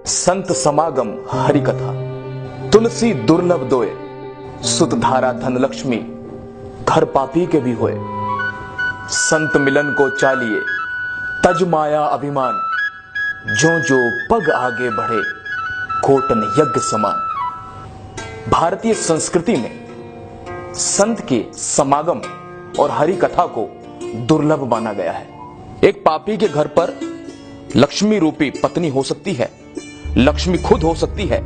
संत समागम हरिकथा, तुलसी दुर्लभ दोय, सुत धारा धन लक्ष्मी, घर पापी के भी होए। संत मिलन को चालिए, तज माया अभिमान, जो जो पग आगे बढ़े, कोटन यज्ञ समान। भारतीय संस्कृति में संत के समागम और हरि कथा को दुर्लभ माना गया है। एक पापी के घर पर लक्ष्मी रूपी पत्नी हो सकती है, लक्ष्मी खुद हो सकती है,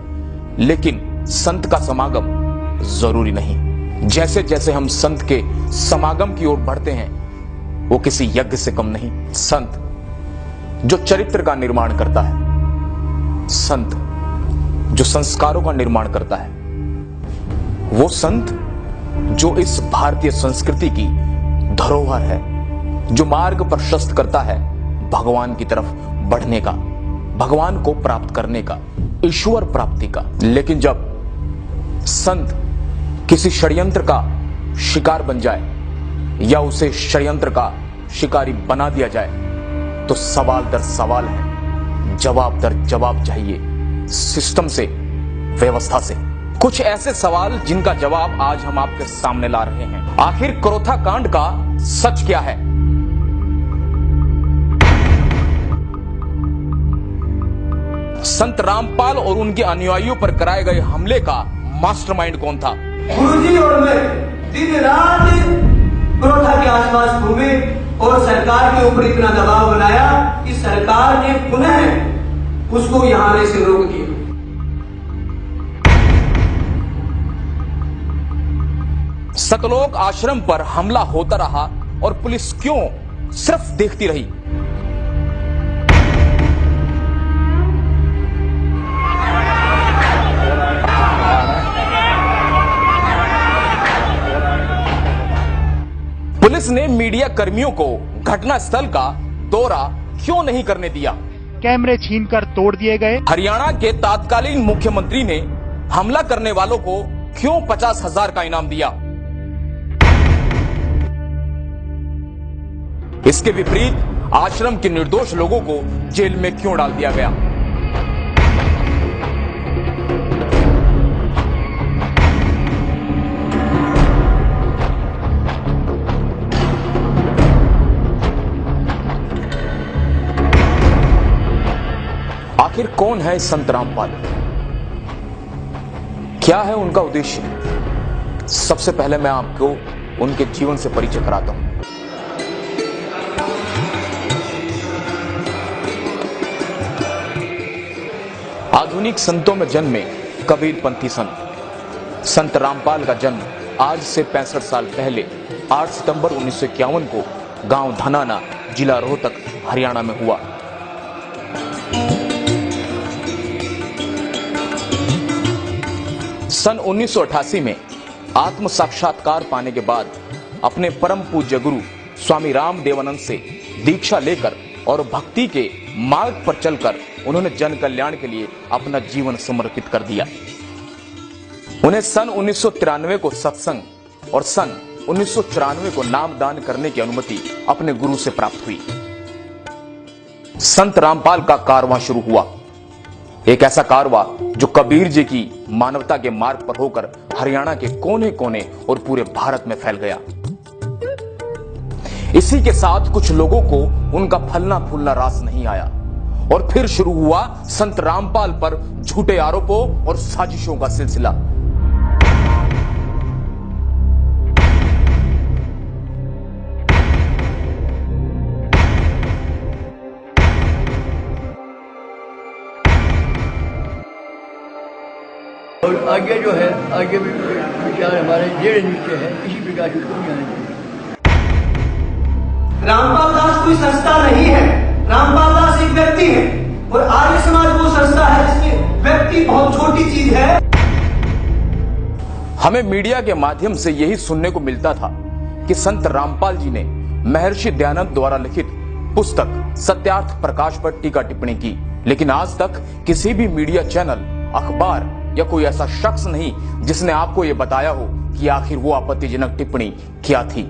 लेकिन संत का समागम जरूरी नहीं। जैसे जैसे हम संत के समागम की ओर बढ़ते हैं, वो किसी यज्ञ से कम नहीं। संत जो चरित्र का निर्माण करता है, संत जो संस्कारों का निर्माण करता है, वो संत जो इस भारतीय संस्कृति की धरोहर है, जो मार्ग प्रशस्त करता है भगवान की तरफ बढ़ने का, भगवान को प्राप्त करने का, ईश्वर प्राप्ति का। लेकिन जब संत किसी षड्यंत्र का शिकार बन जाए या उसे षड्यंत्र का शिकारी बना दिया जाए, तो सवाल दर सवाल है, जवाब दर जवाब चाहिए, सिस्टम से, व्यवस्था से। कुछ ऐसे सवाल जिनका जवाब आज हम आपके सामने ला रहे हैं। आखिर क्रोथा कांड का सच क्या है? संत रामपाल और उनके अनुयायियों पर कराए गए हमले का मास्टरमाइंड कौन था? गुरुजी और मैं दिन रात क्रोथा के आसपास घूमे और सरकार के ऊपर इतना दबाव बनाया कि सरकार ने पुनः उसको यहां आने से रोक दिया। सतलोक आश्रम पर हमला होता रहा और पुलिस क्यों सिर्फ देखती रही? पुलिस ने मीडिया कर्मियों को घटनास्थल का दौरा क्यों नहीं करने दिया? कैमरे छीनकर तोड़ दिए गए। हरियाणा के तत्कालीन मुख्यमंत्री ने हमला करने वालों को क्यों 50,000 का इनाम दिया? इसके विपरीत आश्रम के निर्दोष लोगों को जेल में क्यों डाल दिया गया? आखिर कौन है संत रामपाल? क्या है उनका उद्देश्य? सबसे पहले मैं आपको उनके जीवन से परिचय कराता हूं। आधुनिक संतों में जन्मे कबीरपंथी संत रामपाल का जन्म आज से 65 साल पहले 8 सितंबर 1951 को गांव धनाना, जिला रोहतक, हरियाणा में हुआ। सन 1988 में आत्म साक्षात्कार पाने के बाद अपने परम पूज्य गुरु स्वामी रामदेवानंद से दीक्षा लेकर और भक्ति के मार्ग पर चलकर उन्होंने जन कल्याण के लिए अपना जीवन समर्पित कर दिया। उन्हें सन 1993 को सत्संग और सन 1994 को नामदान करने की अनुमति अपने गुरु से प्राप्त हुई। संत रामपाल का कारवां शुरू हुआ, एक ऐसा कारवां जो कबीर जी की मानवता के मार्ग पर होकर हरियाणा के कोने कोने और पूरे भारत में फैल गया। इसी के साथ कुछ लोगों को उनका फलना फूलना रास नहीं आया और फिर शुरू हुआ संत रामपाल पर झूठे आरोपों और साजिशों का सिलसिला। और आगे जो है, आगे भी विचार हमारे जेड़ नीचे है, इसी प्रकार से उसको जाना चाहिए। रामपाल दास कोई संस्था नहीं है, रामपाल दास एक व्यक्ति है और आर्य समाज वो संस्था है जिसमें व्यक्ति बहुत छोटी चीज है। हमें मीडिया के माध्यम से यही सुनने को मिलता था कि संत रामपाल जी ने महर्षि दयानंद द्वारा लिखित पुस्तक सत्यार्थ प्रकाश पर टीका टिप्पणी की, लेकिन आज तक किसी भी मीडिया चैनल, अखबार या कोई ऐसा शख्स नहीं जिसने आपको यह बताया हो कि आखिर वो आपत्तिजनक टिप्पणी क्या थी।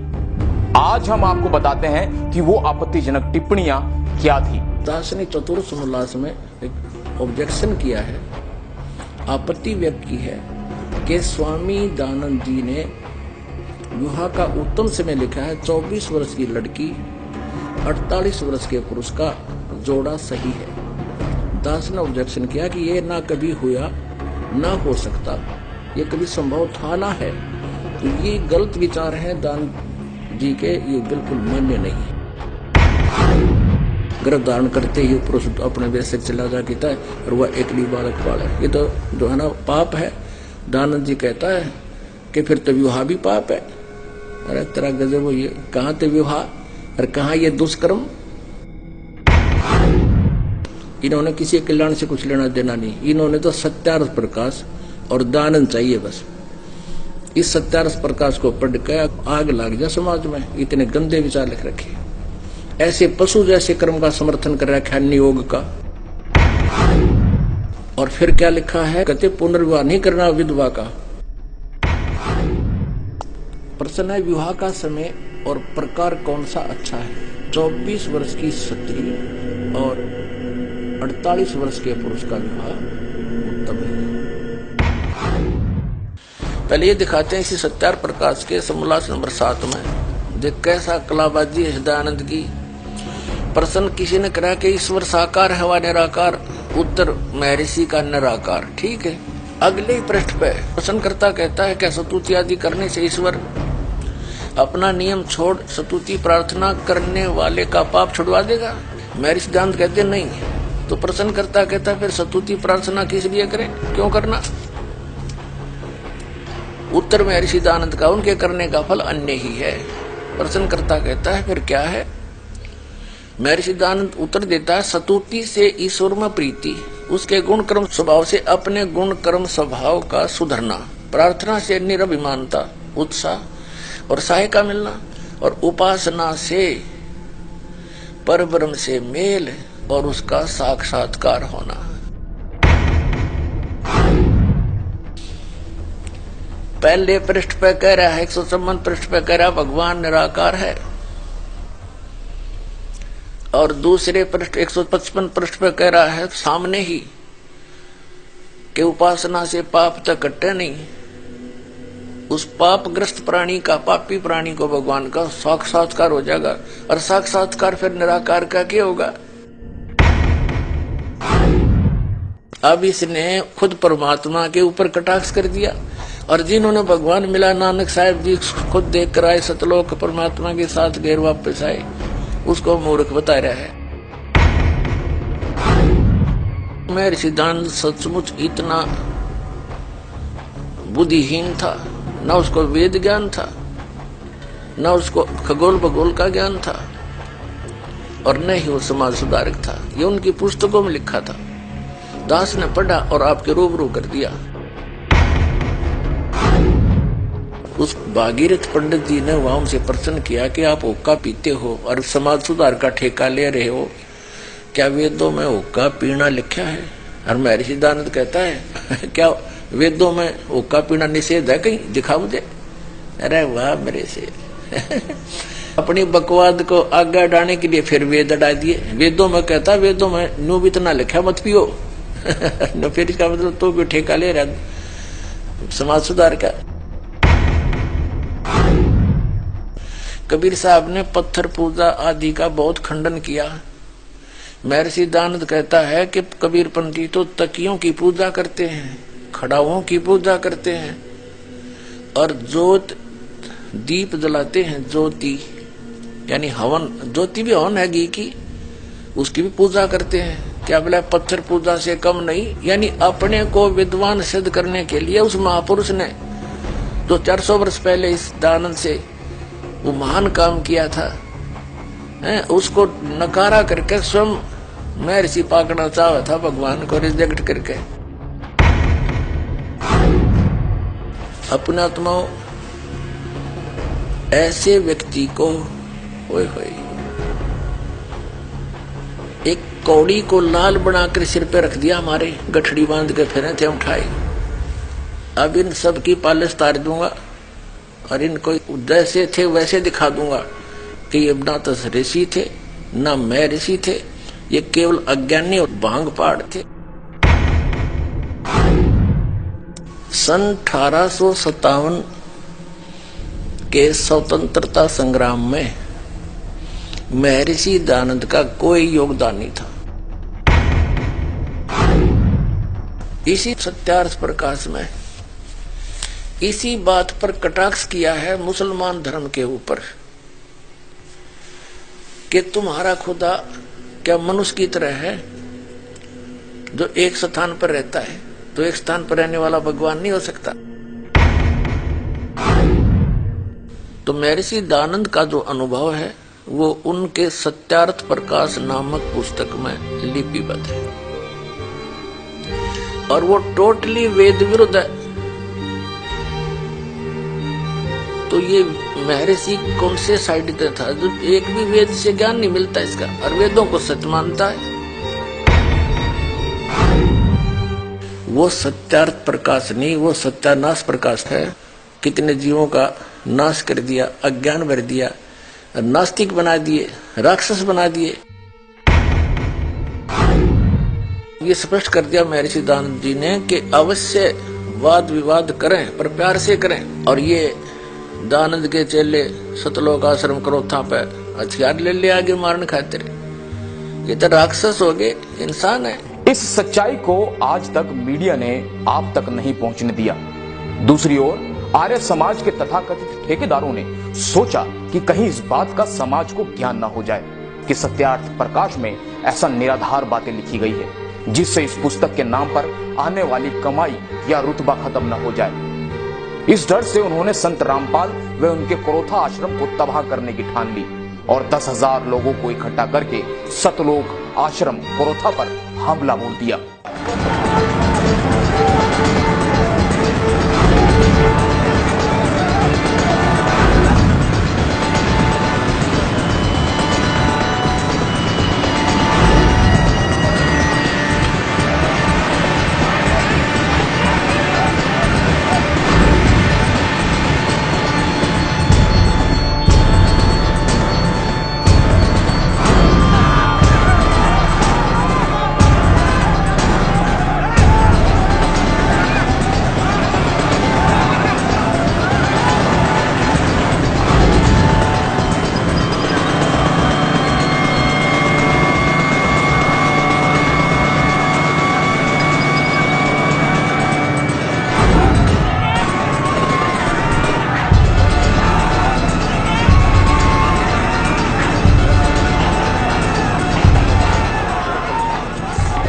आज हम आपको बताते हैं कि वो आपत्तिजनक टिप्पणियां क्या थी। दार्शनिक चतुर्थ उल्लास में एक ऑब्जेक्शन किया है, आपत्ति व्यक्त की है कि स्वामी दयानंद जी ने विवाह का उत्तम समय लिखा है 24 वर्ष की लड़की 48 वर्ष के पुरुष का जोड़ा सही है। दास ने ऑब्जेक्शन किया कि ये ना कभी हुआ ना हो सकता, ये कभी संभव था ना है, तो ये गलत विचार है दान जी के, ये बिल्कुल मान्य नहीं है। गर्भ धारण करते ही पुरुष अपने वैसे चला जा कहता है और वह एकली बालक पाले, ये तो जो है ना पाप है। दानंद जी कहता है कि फिर तो विवाह भी पाप है। अरे तेरा गजब हो, ये कहाँ तो विवाह और कहाँ ये दुष्कर्म। इन्होंने किसी कल्याण से कुछ लेना देना नहीं, इन्होंने तो सत्यार्थ प्रकाश और दानंद चाहिए बस। इस सत्यार्थ प्रकाश को पढ़ के आग लग जा समाज में, इतने गंदे विचार लिख रखे, ऐसे पशु जैसे कर्म का समर्थन कर रखा है योग का। और फिर क्या लिखा है, कहते पुनर्विवाह नहीं करना विधवा का। प्रश्न है विवाह का समय और प्रकार कौन सा अच्छा है। 24 वर्ष की स्त्री और 48 वर्ष के पुरुष का विवाह उत्तम है। पहले ये दिखाते हैं इसी सत्यार्थ प्रकाश के समोल्लास नंबर 7 में, देख कैसा कलाबाजी है दयानंद की। प्रश्न किसी ने करा कि ईश्वर साकार है व निराकार, उत्तर महर्षि का निराकार। ठीक है, अगले ही पृष्ठ पे प्रश्नकर्ता कहता है क्या स्तुति आदि करने से ईश्वर अपना नियम छोड़ स्तुति प्रार्थना करने वाले का पाप छुड़वा देगा। महर्षि दयानंद कहते नहीं। तो प्रश्नकर्ता कहता है फिर स्तुति प्रार्थना किस लिए करें, क्यों करना। उत्तर महर्षि दयानंद का उनके करने का फल अन्य ही है। प्रश्नकर्ता कहता है फिर क्या है। महर्षि दयानंद उत्तर देता है स्तुति से ईश्वर में प्रीति, उसके गुण कर्म स्वभाव से अपने गुण कर्म स्वभाव का सुधरना, प्रार्थना से निरभिमानता उत्साह और सहायता मिलना, और उपासना से परब्रह्म से मेल और उसका साक्षात्कार होना। पहले पृष्ठ पे कह रहा है 156 पृष्ठ पे कह रहा भगवान निराकार है, और दूसरे पृष्ठ 155 पृष्ठ पे कह रहा है सामने ही कि उपासना से पाप तक कटे नहीं। उस पापग्रस्त प्राणी का, पापी प्राणी को भगवान का साक्षात्कार हो जाएगा, और साक्षात्कार फिर निराकार का क्या होगा। अब इसने खुद परमात्मा के ऊपर कटाक्ष कर दिया, और जिन्होंने भगवान मिला, नानक साहब जी खुद देख कर आए सतलोक परमात्मा के साथ गैर वापस आए, उसको मूर्ख बता रहा है। महर्षि दयानंद सचमुच इतना बुद्धिहीन था, न उसको वेद ज्ञान था, न उसको खगोल भूगोल का ज्ञान था, और न ही वो समाज सुधारक था। ये उनकी पुस्तकों में लिखा था, दास ने पढ़ा और आपके रूबरू कर दिया। उस भागीरथ पंडित जी ने वहां उनसे प्रश्न किया कि आप हुक्का पीते हो और समाज सुधार का ठेका ले रहे हो, क्या वेदों में हुक्का पीना लिखा है। और महर्षि दयानंद कहता है क्या वेदों में हुक्का पीना निषेध है, कहीं दिखा मुझे। अरे वाह मेरे से अपनी बकवाद को आगे डालने के लिए फिर वेद अड़ा दिए। वेदों में कहता, वेदों में न्यू भी इतना लिखा मत पियो न, फिर इसका मतलब तो भी ठेका ले रहा समाज सुधार का। कबीर साहब ने पत्थर पूजा आदि का बहुत खंडन किया। महर्षि दयानंद कहता है कि कबीर पंडित तो तकियों की पूजा करते हैं, खड़ाओं की पूजा करते हैं, और जोत दीप जलाते हैं, ज्योति यानी हवन, ज्योति भी हवन है घी की, उसकी भी पूजा करते हैं। क्या बोला, पत्थर पूजा से कम नहीं। यानी अपने को विद्वान सिद्ध करने के लिए उस महापुरुष ने जो 400 वर्ष पहले इस दयानंद से वो महान काम किया था, उसको नकारा करके स्वयं महर्षि पाकना चाहा था, भगवान को रिजेक्ट करके। अपने आत्माओं, ऐसे व्यक्ति को होए एक कौड़ी को लाल बनाकर सिर पे रख दिया, हमारे गठड़ी बांध के फिरे थे उठाए। अब इन सब की पालिश तार दूंगा और इनको जैसे थे वैसे दिखा दूंगा कि ये ना तो ऋषि थे, ना मैं ऋषि थे, ये केवल अज्ञानी और भांग पाड़ थे। सन 1857 के स्वतंत्रता संग्राम में महर्षि दयानंद का कोई योगदान नहीं था। इसी सत्यार्थ प्रकाश में इसी बात पर कटाक्ष किया है मुसलमान धर्म के ऊपर कि तुम्हारा खुदा क्या मनुष्य की तरह है जो एक स्थान पर रहता है, तो एक स्थान पर रहने वाला भगवान नहीं हो सकता। तो महर्षि दयानंद का जो अनुभव है वो उनके सत्यार्थ प्रकाश नामक पुस्तक में लिपिबद्ध है और वो टोटली वेद विरुद्ध है। तो ये महर्षि कौन से साइड पे था जो एक भी वेद से ज्ञान नहीं मिलता इसका और वेदों को सच मानता है। वो सत्यार्थ प्रकाश नहीं, वो सत्यानाश प्रकाश है। कितने जीवों का नाश कर दिया, अज्ञान भर दिया, नास्तिक बना दिए, राक्षस बना दिए। ये स्पष्ट कर दिया महर्षि दयानंद जी ने कि अवश्य वाद विवाद करें पर प्यार से करें। और ये दयानंद के चेले सतलोक आश्रम क्रोथा पे हथियार ले आगे मारने खातिर, ये तो राक्षस हो गए, इंसान है। इस सच्चाई को आज तक मीडिया ने आप तक नहीं पहुंचने दिया। दूसरी ओर आर्य समाज के तथाकथित ठेकेदारों ने सोचा कि कहीं इस बात का समाज को ज्ञान न हो जाए कि सत्यार्थ प्रकाश में ऐसा निराधार बातें लिखी गई है जिससे इस पुस्तक के नाम पर आने वाली कमाई या रुतबा खत्म न हो जाए। इस डर से उन्होंने संत रामपाल व उनके क्रोथा आश्रम को तबाह करने की ठान ली और 10,000 लोगों को इकट्ठा करके सतलोक आश्रम क्रोथा पर हमला बोल दिया।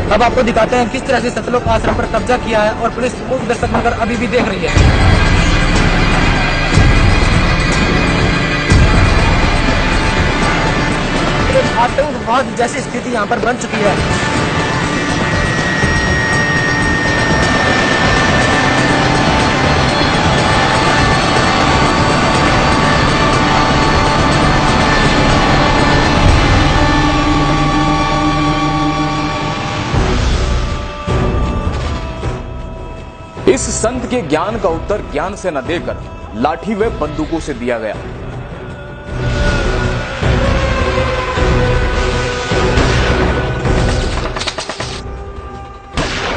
अब आपको दिखाते हैं किस तरह से सतलोक आश्रम पर कब्जा किया है और पुलिस मूक दर्शक बनकर अभी भी देख रही है। आतंकवाद जैसी स्थिति यहाँ पर बन चुकी है। इस संत के ज्ञान का उत्तर ज्ञान से न देकर लाठी व बंदूकों से दिया गया।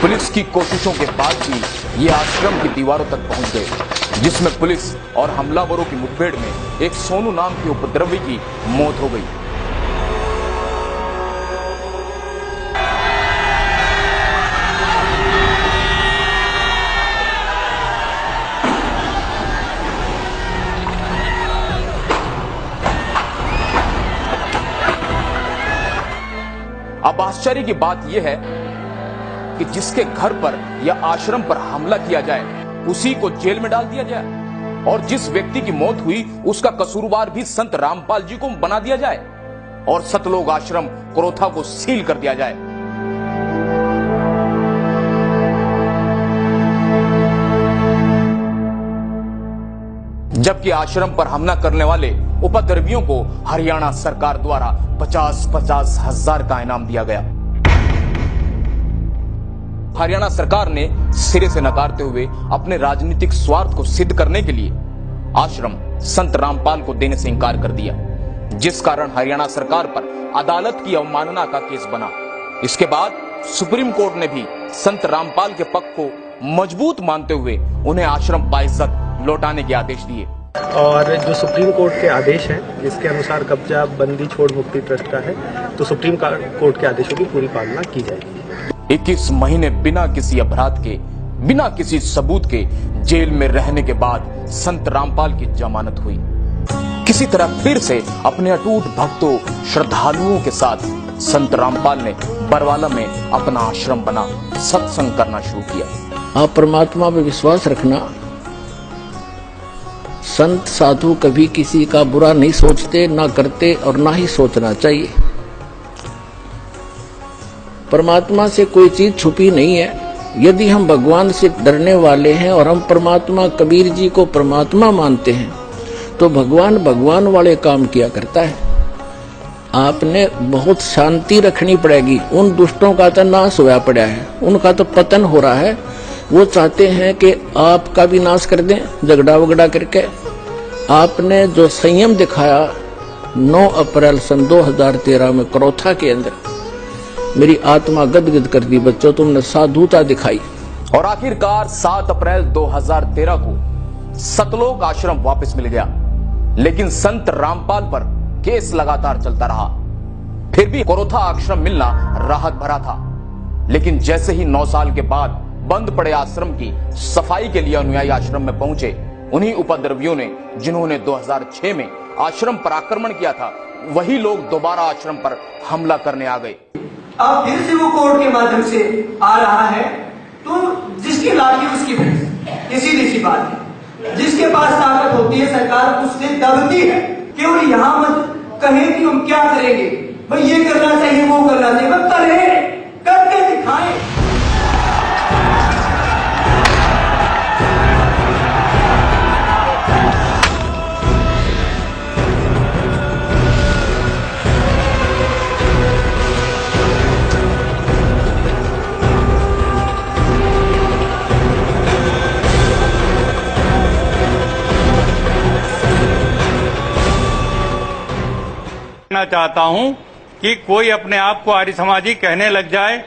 पुलिस की कोशिशों के बाद भी ये आश्रम की दीवारों तक पहुंच गए, जिसमें पुलिस और हमलावरों की मुठभेड़ में एक सोनू नाम के उपद्रवी की मौत हो गई। अब आश्चर्य की बात यह है कि जिसके घर पर या आश्रम पर हमला किया जाए उसी को जेल में डाल दिया जाए और जिस व्यक्ति की मौत हुई उसका कसूरवार भी संत रामपाल जी को बना दिया जाए और सतलोक आश्रम क्रोथा को सील कर दिया जाए। जबकि आश्रम पर हमला करने वाले उपद्रवियों को हरियाणा सरकार द्वारा 50-50 हजार का इनाम दिया गया। हरियाणा सरकार ने सिरे से नकारते हुए अपने राजनीतिक स्वार्थ को सिद्ध करने के लिए आश्रम संत रामपाल को देने से इंकार कर दिया, जिस कारण हरियाणा सरकार पर अदालत की अवमानना का केस बना। इसके बाद सुप्रीम कोर्ट ने भी संत रामपाल के पक्ष को मजबूत मानते हुए उन्हें आश्रम बाइज्जत लौटाने के आदेश दिए। और जो सुप्रीम कोर्ट के आदेश हैं जिसके अनुसार कब्जा बंदी छोड़ मुक्ति ट्रस्ट का है, तो सुप्रीम कोर्ट के आदेशों की पूरी पालना की जाएगी। 21 महीने बिना किसी अपराध के, बिना किसी सबूत के जेल में रहने के बाद संत रामपाल की जमानत हुई। किसी तरह फिर से अपने अटूट भक्तों श्रद्धालुओं के साथ संत रामपाल ने बरवाला में अपना आश्रम बना सत्संग करना शुरू किया। आप परमात्मा पे विश्वास रखना। संत साधु कभी किसी का बुरा नहीं सोचते, ना करते और ना ही सोचना चाहिए। परमात्मा से कोई चीज छुपी नहीं है। यदि हम भगवान से डरने वाले हैं और हम परमात्मा कबीर जी को परमात्मा मानते हैं तो भगवान वाले काम किया करता है। आपने बहुत शांति रखनी पड़ेगी। उन दुष्टों का तो नाश होया पड़ा है, उनका तो पतन हो रहा है। वो चाहते हैं कि आपका भी नाश कर दें झगड़ा वगड़ा करके। आपने जो संयम दिखाया 9 अप्रैल सन 2013 में करोथा के अंदर, मेरी आत्मा गदगद कर दी बच्चों। तुमने साधुता दिखाई। और आखिरकार 7 अप्रैल 2013 को सतलोक आश्रम वापस मिल गया। लेकिन संत रामपाल पर केस लगातार चलता रहा। फिर भी करोथा आश्रम मिलना राहत भरा था। लेकिन जैसे ही 9 साल के बाद बंद पड़े आश्रम की सफाई के लिए अनुयायी आश्रम में पहुंचे, उन्हीं उपद्रवियों ने जिन्होंने 2006 में आश्रम पर आक्रमण किया था, वही लोग दोबारा आश्रम पर हमला करने आ गए। अब फिर से वो कोर्ट के माध्यम से आ रहा है, तो जिसकी लाठी उसकी भैंस, ये सीधी सी बात है। जिसके पास ताकत होती है सरकार उससे दबती है। केवल यहाँ मत कहे कि हम क्या करेंगे, भाई ये करना चाहिए वो करना चाहिए, बस करें, करके दिखाएं। चाहता हूं कि कोई अपने आप को आर्य समाजी कहने लग जाए,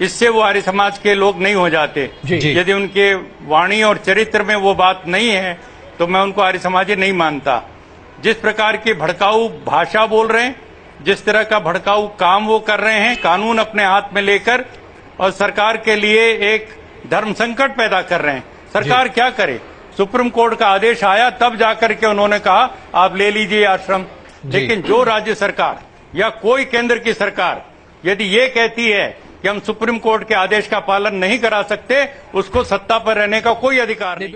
इससे वो आर्य समाज के लोग नहीं हो जाते। यदि उनके वाणी और चरित्र में वो बात नहीं है तो मैं उनको आर्य समाजी नहीं मानता। जिस प्रकार की भड़काऊ भाषा बोल रहे हैं, जिस तरह का भड़काऊ काम वो कर रहे हैं, कानून अपने हाथ में लेकर और सरकार के लिए एक धर्म संकट पैदा कर रहे हैं। सरकार क्या करे? सुप्रीम कोर्ट का आदेश आया तब जाकर के उन्होंने कहा आप ले लीजिए आश्रम। लेकिन जो राज्य सरकार या कोई केंद्र की सरकार यदि ये कहती है कि हम सुप्रीम कोर्ट के आदेश का पालन नहीं करा सकते, उसको सत्ता पर रहने का कोई अधिकार नहीं।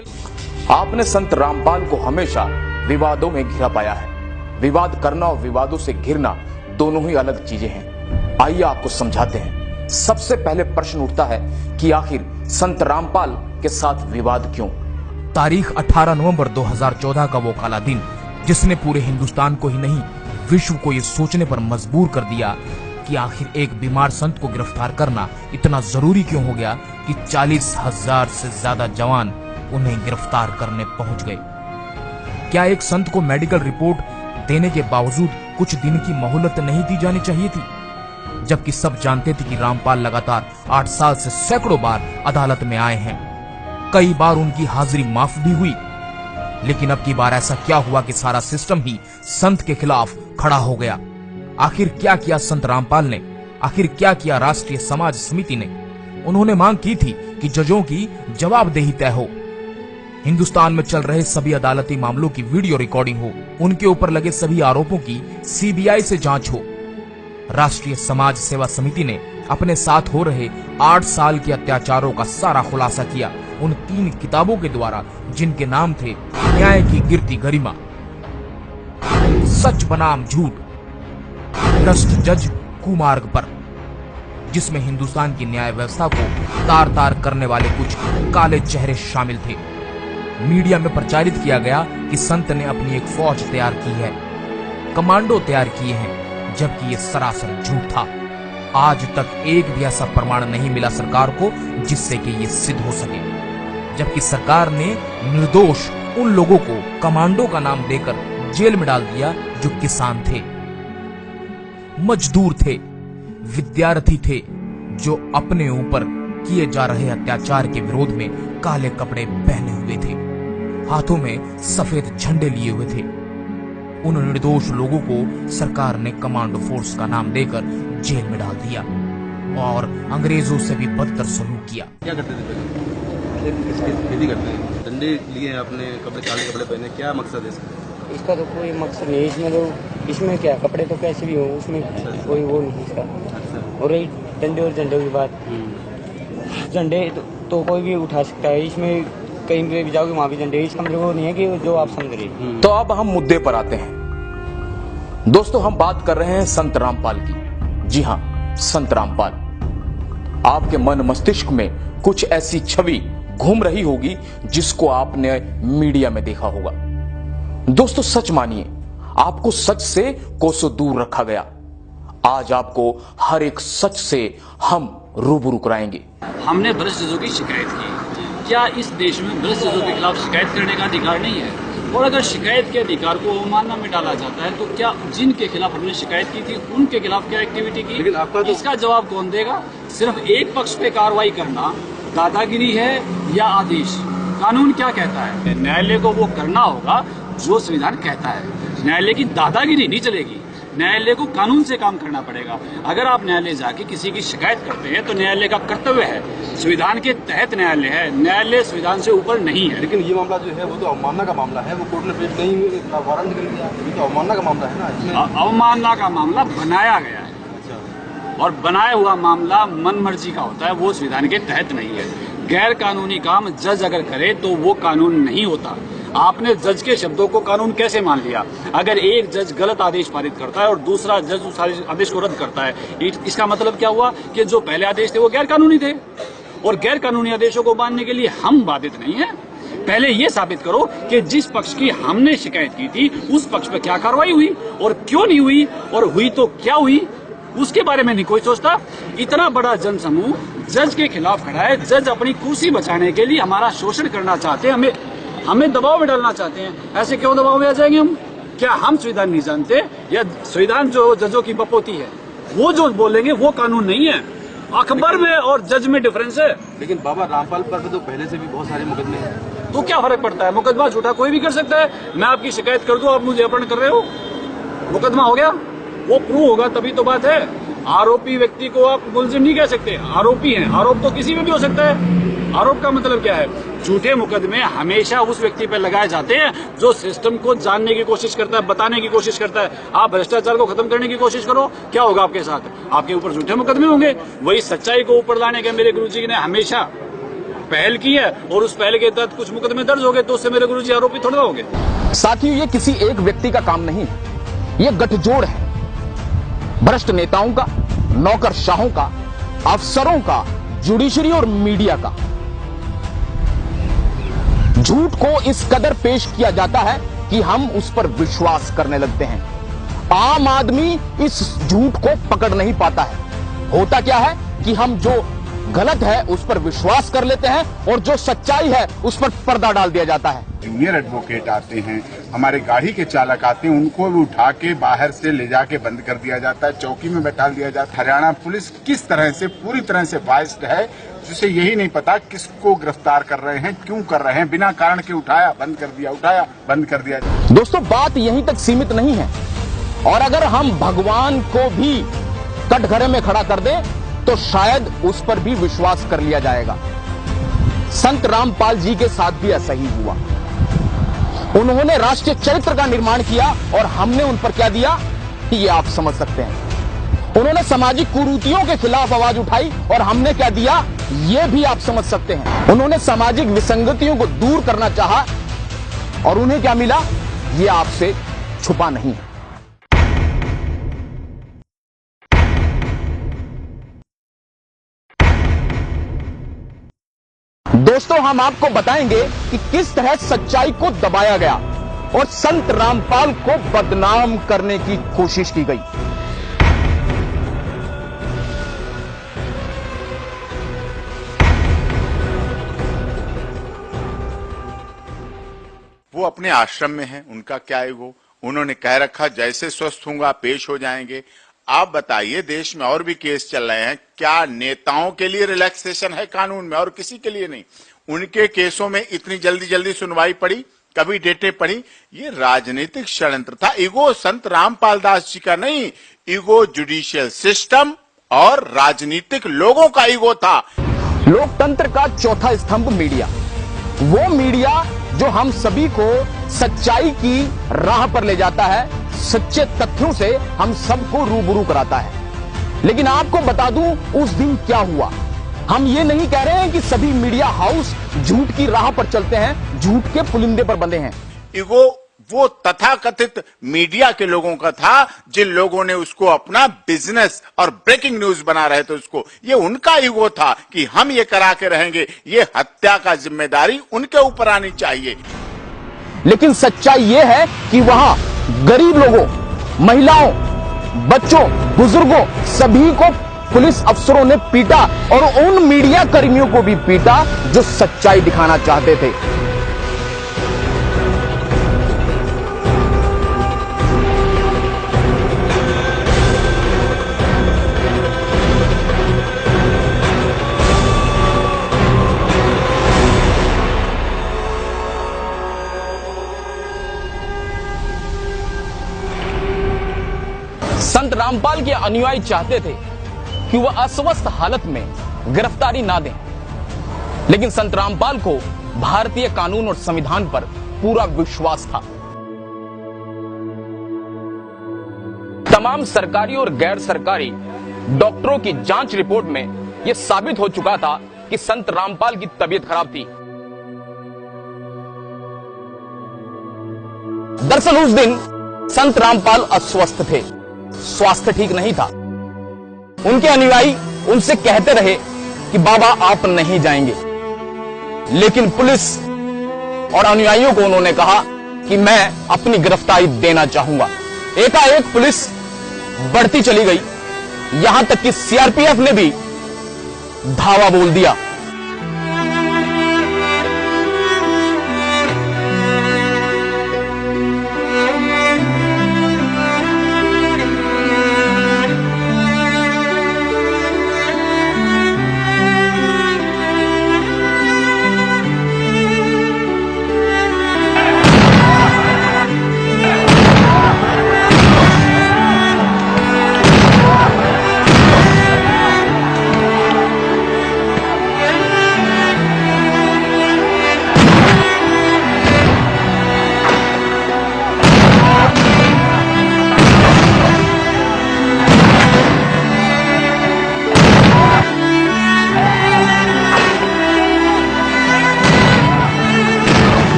आपने संत रामपाल को हमेशा विवादों में घिरा पाया है। विवाद करना और विवादों से घिरना दोनों ही अलग चीजें हैं। आइए आपको समझाते हैं। सबसे पहले प्रश्न उठता है कि आखिर संत रामपाल के साथ विवाद क्यों? तारीख 18 नवंबर 2014 का वो काला दिन जिसने पूरे हिंदुस्तान को ही नहीं विश्व को ये सोचने पर मजबूर कर दिया कि आखिर एक बीमार संत को गिरफ्तार करना इतना जरूरी क्यों हो गया कि 40,000 से ज्यादा जवान उन्हें गिरफ्तार करने पहुंच गए। क्या एक संत को मेडिकल रिपोर्ट देने के बावजूद कुछ दिन की मोहलत नहीं दी जानी चाहिए थी? जबकि सब जानते थे कि रामपाल लगातार 8 साल से सैकड़ों बार अदालत में आए हैं। कई बार उनकी हाजिरी माफ भी हुई। लेकिन अब की बार ऐसा क्या हुआ कि सारा सिस्टम ही संत के खिलाफ खड़ा हो गया? आखिर क्या किया संत रामपाल ने? आखिर क्या किया राष्ट्रीय समाज समिति ने? उन्होंने मांग की थी कि जजों की जवाबदेही तय हो, हिंदुस्तान में चल रहे सभी अदालती मामलों की वीडियो रिकॉर्डिंग हो, उनके ऊपर लगे सभी आरोपों की सीबीआई से जांच हो। राष्ट्रीय समाज सेवा समिति ने अपने साथ हो रहे 8 साल के अत्याचारों का सारा खुलासा किया उन 3 किताबों के द्वारा जिनके नाम थे न्याय की गिरती गरिमा, सच बनाम झूठ, भ्रष्ट जज कुमार्ग पर, जिसमें हिंदुस्तान की न्याय व्यवस्था को तार तार करने वाले कुछ काले चेहरे शामिल थे। मीडिया में प्रचारित किया गया कि संत ने अपनी एक फौज तैयार की है, कमांडो तैयार किए हैं, जबकि ये सरासर झूठ था। आज तक एक भी ऐसा प्रमाण नहीं मिला सरकार को जिससे कि ये सिद्ध हो सके। जबकि सरकार ने निर्दोष उन लोगों को कमांडो का नाम देकर जेल में डाल दिया जो किसान थे, मजदूर थे, विद्यार्थी थे, जो अपने ऊपर किए जा रहे अत्याचार के विरोध में काले कपड़े पहने हुए थे, हाथों में सफेद झंडे लिए हुए थे। उन निर्दोष लोगों को सरकार ने कमांडो फोर्स का नाम देकर जेल में डाल दिया और अंग्रेजों से भी बदतर सलूक किया। क्या करते थे पहले? किसकी खेती करते हैं? डंडे लिए अपने, कपड़े काले कपड़े पहने, क्या मकसद है इसका? तो कोई मकसद नहीं इसमें। तो इसमें क्या, कपड़े तो कैसे भी हो, उसमें कोई वो नहीं इसका। और रही डंडे और झंडे की बात, झंडे तो कोई भी उठा सकता है, इसमें कहीं पे भी जाओगे वहाँ भी झंडे। इसका मतलब वो नहीं है कि जो आप समझ रहे। तो अब हम मुद्दे पर आते हैं। दोस्तों, हम बात कर रहे हैं संत रामपाल की। जी हां, संत रामपाल। आपके मन मस्तिष्क में कुछ ऐसी छवि घूम रही होगी जिसको आपने मीडिया में देखा होगा। दोस्तों, सच मानिए, आपको सच से कोसों दूर रखा गया। आज आपको हर एक सच से हम रूबरू कराएंगे। हमने भ्रष्ट जजों की शिकायत की। क्या इस देश में भ्रष्ट जजों के खिलाफ शिकायत करने का अधिकार नहीं है? और अगर शिकायत के अधिकार को अवमानना में डाला जाता है तो क्या जिनके खिलाफ हमने शिकायत की थी उनके खिलाफ क्या एक्टिविटी की? लेकिन आपका तो इसका जवाब कौन देगा? सिर्फ एक पक्ष पे कार्रवाई करना दादागिरी है या आदेश? कानून क्या कहता है? न्यायालय को वो करना होगा जो संविधान कहता है। न्यायालय की दादागिरी नहीं चलेगी, न्यायालय को कानून से काम करना पड़ेगा। अगर आप न्यायालय जाके किसी की शिकायत करते हैं तो न्यायालय का कर्तव्य है, संविधान के तहत न्यायालय है, न्यायालय संविधान से ऊपर नहीं है। लेकिन ये मामला जो है वो तो अवमानना का मामला है, वो कोर्ट ने पेश नहीं वारंट कर लिया, ये तो अवमानना का मामला है ना। अवमानना का मामला बनाया गया है और बनाया हुआ मामला मन मर्जी का होता है, वो संविधान के तहत नहीं है। गैर कानूनी काम जज अगर करे तो वो कानून नहीं होता। आपने जज के शब्दों को कानून कैसे मान लिया? अगर एक जज गलत आदेश पारित करता है और दूसरा जज उस आदेश को रद्द करता है, इसका मतलब क्या हुआ कि जो पहले आदेश थे वो गैर कानूनी थे। और गैर कानूनी आदेशों को मानने के लिए हम बाधित नहीं है। पहले ये साबित करो कि जिस पक्ष की हमने शिकायत की थी उस पक्ष पर क्या कार्रवाई हुई और क्यों नहीं हुई, और हुई तो क्या हुई, उसके बारे में नहीं कोई सोचता। इतना बड़ा जनसमूह जज के खिलाफ खड़ा है, जज अपनी कुर्सी बचाने के लिए हमारा शोषण करना चाहते हैं, हमें दबाव में डालना चाहते हैं। ऐसे क्यों दबाव में आ जाएंगे हम? क्या हम संविधान नहीं जानते? या संविधान जो जजों की बपोती है, वो जो बोलेंगे वो कानून नहीं है? अखबार में और जज में डिफरेंस है। लेकिन बाबा रामपाल पर तो पहले से भी बहुत सारे मुकदमे हैं, तो क्या फर्क पड़ता है? मुकदमा झूठा कोई भी कर सकता है। मैं आपकी शिकायत कर दूं, आप मुझे अपहरण कर रहे हो, मुकदमा हो गया, वो प्रूव होगा तभी तो बात है। आरोपी व्यक्ति को आप मुलजिम नहीं कह सकते, आरोपी हैं। आरोप तो किसी में भी हो सकता है। आरोप का मतलब क्या है? झूठे मुकदमे हमेशा उस व्यक्ति पर लगाए जाते हैं जो सिस्टम को जानने की कोशिश करता है, बताने की कोशिश करता है। आप भ्रष्टाचार को खत्म करने की कोशिश करो, क्या होगा आपके साथ? आपके ऊपर झूठे मुकदमे होंगे। वही सच्चाई को ऊपर लाने के मेरे गुरुजी ने हमेशा पहल की है, और उस पहल के तहत कुछ मुकदमे दर्ज हो गए तो उससे मेरे गुरुजी आरोपी थोड़ा हो गए। साथियों, ये किसी एक व्यक्ति का काम नहीं है, ये गठजोड़ है भ्रष्ट नेताओं का, नौकरशाहों का, अफसरों का, जुडिशरी और मीडिया का। झूठ को इस कदर पेश किया जाता है कि हम उस पर विश्वास करने लगते हैं। आम आदमी इस झूठ को पकड़ नहीं पाता है। होता क्या है कि हम जो गलत है उस पर विश्वास कर लेते हैं और जो सच्चाई है उस पर पर्दा डाल दिया जाता है। जूनियर एडवोकेट आते हैं, हमारे गाड़ी के चालक आते हैं, उनको भी उठा के बाहर से ले जाके बंद कर दिया जाता है, चौकी में बैठा दिया जाता है। हरियाणा पुलिस किस तरह से पूरी तरह से बाइस्ड है, जिसे यही नहीं पता किसको गिरफ्तार कर रहे हैं, क्यों कर रहे हैं, बिना कारण के उठाया बंद कर दिया, उठाया बंद कर दिया। दोस्तों, बात यहीं तक सीमित नहीं है, और अगर हम भगवान को भी कटघरे में खड़ा कर दें तो शायद उस पर भी विश्वास कर लिया जाएगा। संत रामपाल जी के साथ भी ऐसा ही हुआ। उन्होंने राष्ट्रीय चरित्र का निर्माण किया और हमने उन पर क्या दिया, ये आप समझ सकते हैं। उन्होंने सामाजिक कुरीतियों के खिलाफ आवाज उठाई और हमने क्या दिया, ये भी आप समझ सकते हैं। उन्होंने सामाजिक विसंगतियों को दूर करना चाहा और उन्हें क्या मिला, ये आपसे छुपा नहीं है। दोस्तों, हम आपको बताएंगे कि किस तरह सच्चाई को दबाया गया और संत रामपाल को बदनाम करने की कोशिश की गई। वो अपने आश्रम में हैं, उनका क्या ईगो। उन्होंने कह रखा जैसे स्वस्थ होऊंगा पेश हो जाएंगे। आप बताइए, देश में और भी केस चल रहे हैं, क्या नेताओं के लिए रिलैक्सेशन है कानून में और किसी के लिए नहीं? उनके केसों में इतनी जल्दी जल्दी सुनवाई पड़ी, कभी डेटें पड़ी। ये राजनीतिक षड्यंत्र था। ईगो संत रामपाल दास जी का नहीं, ईगो जुडिशियल सिस्टम और राजनीतिक लोगों का ईगो था। लोकतंत्र का चौथा स्तंभ मीडिया, वो मीडिया जो हम सभी को सच्चाई की राह पर ले जाता है, सच्चे तथ्यों से हम सबको रूबरू कराता है। लेकिन आपको बता दूं उस दिन क्या हुआ। हम ये नहीं कह रहे हैं कि सभी मीडिया हाउस झूठ की राह पर चलते हैं, झूठ के पुलिंदे पर बंधे हैं। ईगो वो तथाकथित मीडिया के लोगों का था, जिन लोगों ने उसको अपना बिजनेस और ब्रेकिंग न्यूज बना रहे थे उसको। ये उनका ईगो था कि हम ये करा के रहेंगे, ये हत्या का जिम्मेदारी उनके ऊपर आनी चाहिए। लेकिन सच्चाई ये है कि वहां गरीब लोगों, महिलाओं, बच्चों, बुजुर्गों सभी को पुलिस अफसरों ने पीटा और उन मीडिया कर्मियों को भी पीटा जो सच्चाई दिखाना चाहते थे। संत रामपाल के अनुयायी चाहते थे कि वह अस्वस्थ हालत में गिरफ्तारी ना दें, लेकिन संत रामपाल को भारतीय कानून और संविधान पर पूरा विश्वास था। तमाम सरकारी और गैर सरकारी डॉक्टरों की जांच रिपोर्ट में यह साबित हो चुका था कि संत रामपाल की तबीयत खराब थी। दरअसल उस दिन संत रामपाल अस्वस्थ थे, स्वास्थ्य ठीक नहीं था। उनके अनुयायी उनसे कहते रहे कि बाबा आप नहीं जाएंगे, लेकिन पुलिस और अनुयायियों को उन्होंने कहा कि मैं अपनी गिरफ्तारी देना चाहूंगा। एकाएक पुलिस बढ़ती चली गई, यहां तक कि सीआरपीएफ ने भी धावा बोल दिया।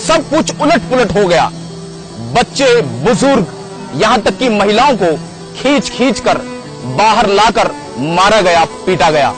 सब कुछ उलट पुलट हो गया। बच्चे, बुजुर्ग, यहां तक कि महिलाओं को खींच खींच कर बाहर लाकर मारा गया, पीटा गया।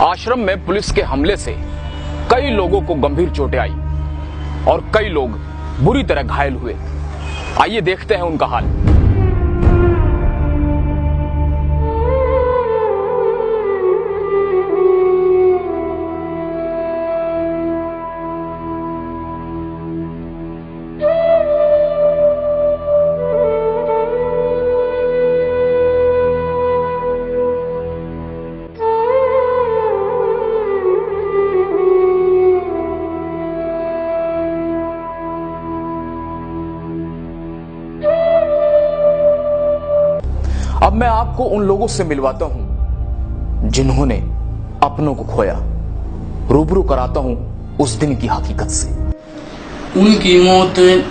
आश्रम में पुलिस के हमले से कई लोगों को गंभीर चोटें आई और कई लोग बुरी तरह घायल हुए। आइए देखते हैं उनका हाल। अब मैं आपको उन लोगों से मिलवाता हूं जिन्होंने अपनों को खोया, रूबरू कराता हूं उस दिन की हकीकत से। उनकी मौत